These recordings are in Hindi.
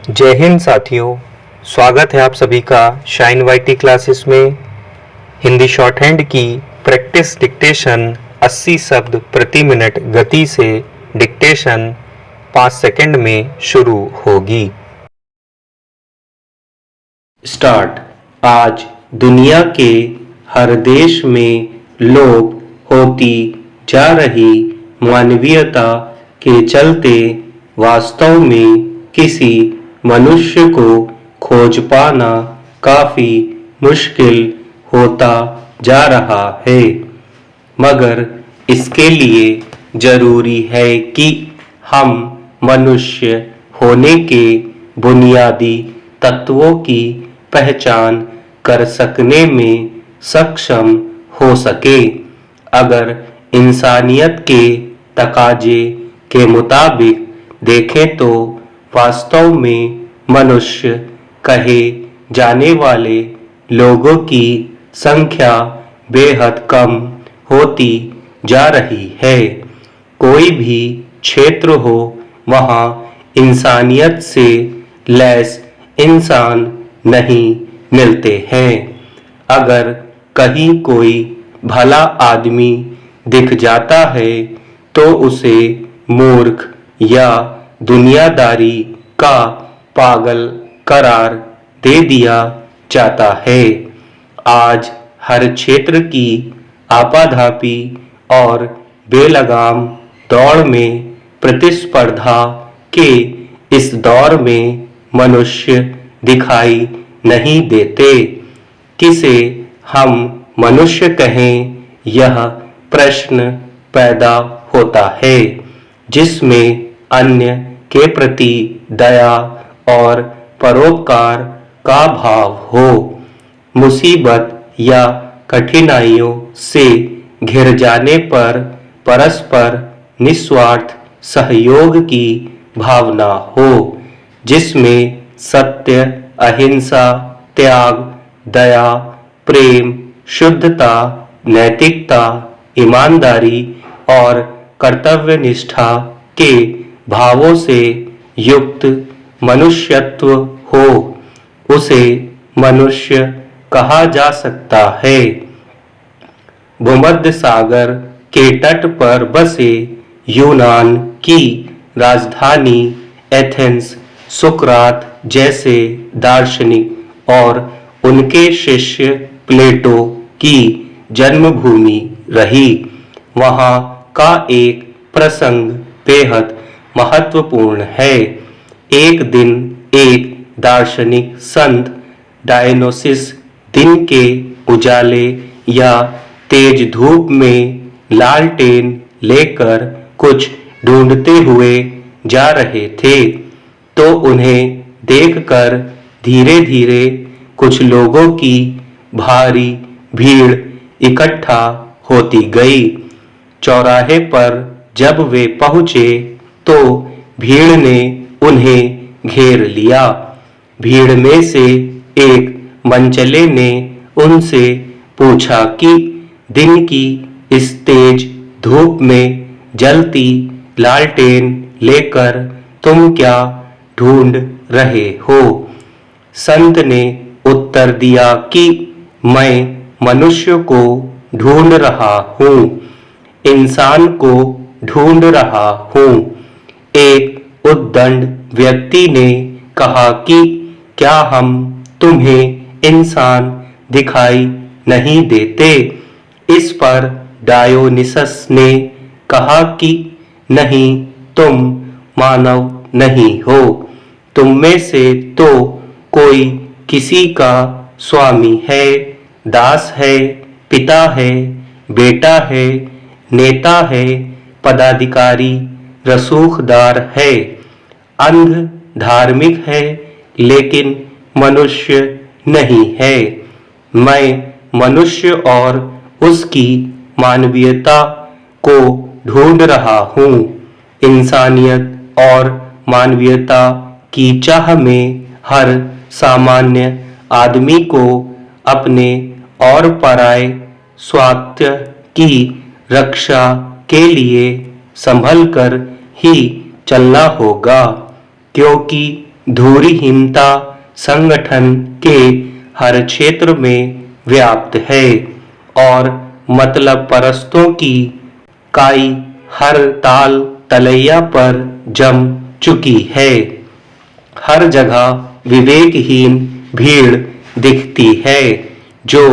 जय हिंद साथियों, स्वागत है आप सभी का शाइन वाईटी क्लासेस में। हिंदी शॉर्ट हैंड की प्रैक्टिस डिक्टेशन 80 शब्द प्रति मिनट गति से डिक्टेशन 5 सेकंड में शुरू होगी। स्टार्ट। आज दुनिया के हर देश में लोप होती जा रही मानवीयता के चलते वास्तव में किसी मनुष्य को खोज पाना काफी मुश्किल होता जा रहा है, मगर इसके लिए जरूरी है कि हम मनुष्य होने के बुनियादी तत्वों की पहचान कर सकने में सक्षम हो सके। अगर इंसानियत के तकाजे के मुताबिक देखें तो वास्तव में मनुष्य कहे जाने वाले लोगों की संख्या बेहद कम होती जा रही है। कोई भी क्षेत्र हो, वहाँ इंसानियत से लैस इंसान नहीं मिलते हैं। अगर कहीं कोई भला आदमी दिख जाता है तो उसे मूर्ख या दुनियादारी का पागल करार दे दिया जाता है। आज हर क्षेत्र की आपाधापी और बेलगाम दौड़ में प्रतिस्पर्धा के इस दौर में मनुष्य दिखाई नहीं देते। किसे हम मनुष्य कहें, यह प्रश्न पैदा होता है, जिसमें अन्य के प्रति दया और परोपकार का भाव हो। मुसीबत या कठिनाइयों से घिर जाने पर परस्पर निस्वार्थ सहयोग की भावना हो, जिसमें सत्य, अहिंसा, त्याग, दया, प्रेम, शुद्धता, नैतिकता, ईमानदारी और कर्तव्यनिष्ठा के भावों से युक्त मनुष्यत्व हो, उसे मनुष्य कहा जा सकता है। भूमध्य सागर के तट पर बसे यूनान की राजधानी एथेंस सुकरात जैसे दार्शनिक और उनके शिष्य प्लेटो की जन्मभूमि रही। वहाँ का एक प्रसंग बेहद महत्वपूर्ण है। एक दिन एक दार्शनिक संत डायोनिसस दिन के उजाले या तेज धूप में लालटेन लेकर कुछ ढूंढते हुए जा रहे थे, तो उन्हें देखकर धीरे धीरे कुछ लोगों की भारी भीड़ इकट्ठा होती गई। चौराहे पर जब वे पहुंचे तो भीड़ ने उन्हें घेर लिया। भीड़ में से एक मनचले ने उनसे पूछा कि दिन की इस तेज धूप में जलती लालटेन लेकर तुम क्या ढूंढ रहे हो? संत ने उत्तर दिया कि मैं मनुष्य को ढूंढ रहा हूँ, इंसान को ढूंढ रहा हूँ। एक उद्दंड व्यक्ति ने कहा कि क्या हम तुम्हें इंसान दिखाई नहीं देते? इस पर डायोनिसस ने कहा कि नहीं, तुम मानव नहीं हो, तुम में से तो कोई किसी का स्वामी है, दास है, पिता है, बेटा है, नेता है, पदाधिकारी, रसूखदार है, अंध धार्मिक है, लेकिन मनुष्य नहीं है। मैं मनुष्य और उसकी मानवीयता को ढूंढ रहा हूँ। इंसानियत और मानवीयता की चाह में हर सामान्य आदमी को अपने और पराये स्वास्थ्य की रक्षा के लिए संभल कर ही चलना होगा, क्योंकि धुरीहीनता संगठन के हर क्षेत्र में व्याप्त है और मतलब परस्तों की काई हर ताल तलैया पर जम चुकी है। हर जगह विवेकहीन भीड़ दिखती है जो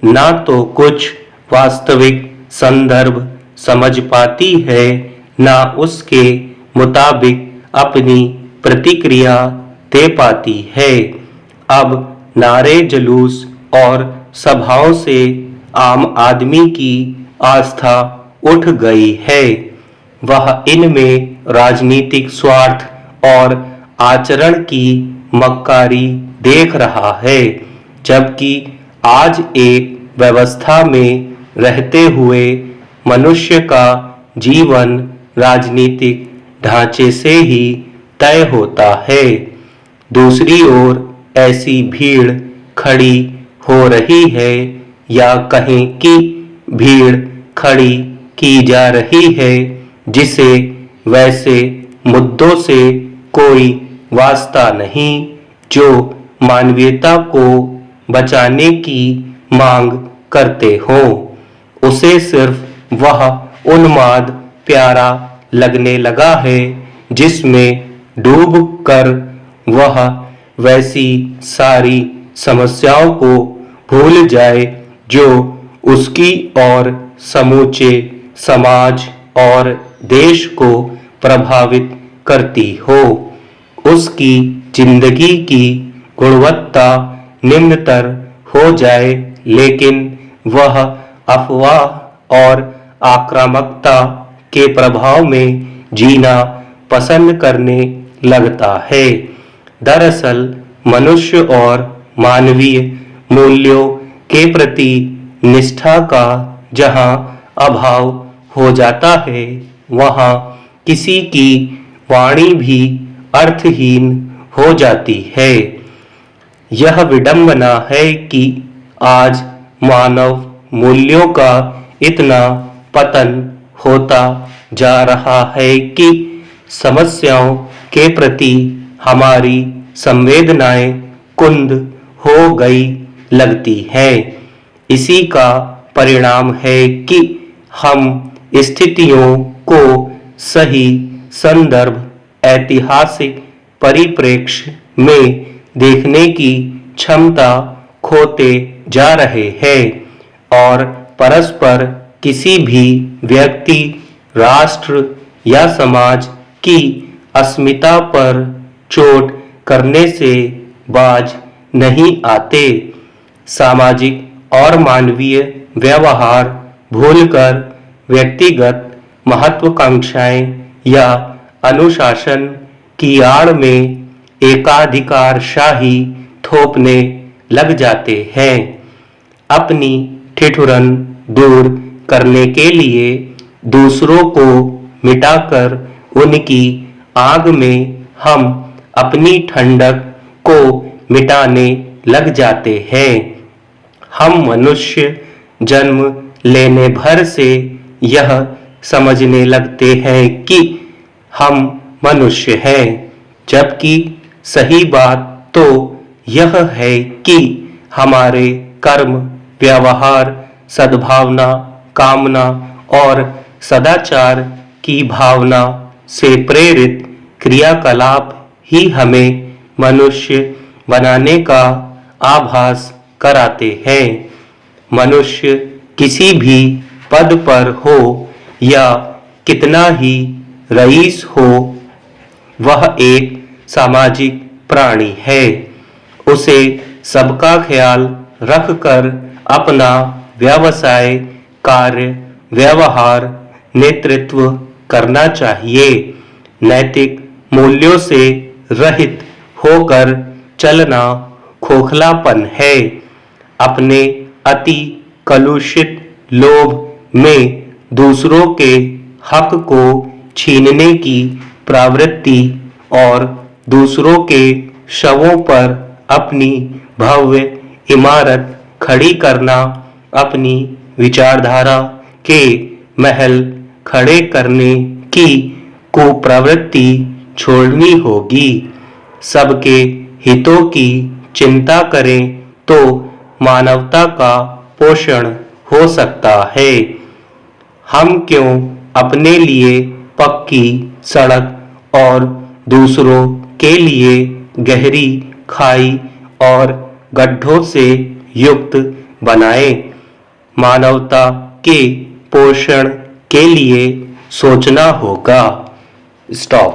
ना तो कुछ वास्तविक संदर्भ समझ पाती है ना उसके मुताबिक अपनी प्रतिक्रिया दे पाती है। अब नारे जुलूस और सभाओं से आम आदमी की आस्था उठ गई है। वह इनमें राजनीतिक स्वार्थ और आचरण की मक्कारी देख रहा है, जबकि आज एक व्यवस्था में रहते हुए मनुष्य का जीवन राजनीतिक ढांचे से ही तय होता है। दूसरी ओर ऐसी भीड़ खड़ी हो रही है या कहें कि भीड़ खड़ी की जा रही है जिसे वैसे मुद्दों से कोई वास्ता नहीं जो मानवीयता को बचाने की मांग करते हो। उसे सिर्फ वह उन्माद प्यारा लगने लगा है जिसमें डूब कर वह वैसी सारी समस्याओं को भूल जाए जो उसकी और समूचे समाज और देश को प्रभावित करती हो। उसकी जिंदगी की गुणवत्ता निम्नतर हो जाए, लेकिन वह अफवाह और आक्रामकता के प्रभाव में जीना पसंद करने लगता है। दरअसल मनुष्य और मानवीय मूल्यों के प्रति निष्ठा का जहाँ अभाव हो जाता है, वहाँ किसी की वाणी भी अर्थहीन हो जाती है। यह विडंबना है कि आज मानव मूल्यों का इतना पतन होता जा रहा है कि समस्याओं के प्रति हमारी संवेदनाएं कुंद हो गई लगती हैं। इसी का परिणाम है कि हम स्थितियों को सही संदर्भ ऐतिहासिक परिप्रेक्ष्य में देखने की क्षमता खोते जा रहे हैं और परस्पर किसी भी व्यक्ति, राष्ट्र या समाज की अस्मिता पर चोट करने से बाज नहीं आते। सामाजिक और मानवीय व्यवहार भूलकर व्यक्तिगत महत्वाकांक्षाएं या अनुशासन की आड़ में एकाधिकारशाही थोपने लग जाते हैं। अपनी ठिठुरन दूर करने के लिए दूसरों को मिटाकर उनकी आग में हम अपनी ठंडक को मिटाने लग जाते हैं। हम मनुष्य जन्म लेने भर से यह समझने लगते हैं कि हम मनुष्य हैं, जबकि सही बात तो यह है कि हमारे कर्म, व्यवहार, सद्भावना, कामना और सदाचार की भावना से प्रेरित क्रियाकलाप ही हमें मनुष्य बनाने का आभास कराते हैं। मनुष्य किसी भी पद पर हो या कितना ही रईस हो, वह एक सामाजिक प्राणी है। उसे सबका ख्याल रखकर अपना व्यवसाय, कार्य, व्यवहार, नेतृत्व करना चाहिए। नैतिक मूल्यों से रहित होकर चलना खोखलापन है। अपने अति कलुषित लोभ में दूसरों के हक को छीनने की प्रवृत्ति और दूसरों के शवों पर अपनी भव्य इमारत खड़ी करना, अपनी विचारधारा के महल खड़े करने की कुप्रवृत्ति छोड़नी होगी। सबके हितों की चिंता करें तो मानवता का पोषण हो सकता है। हम क्यों अपने लिए पक्की सड़क और दूसरों के लिए गहरी खाई और गड्ढों से युक्त बनाएं। मानवता के पोषण के लिए सोचना होगा। स्टॉप।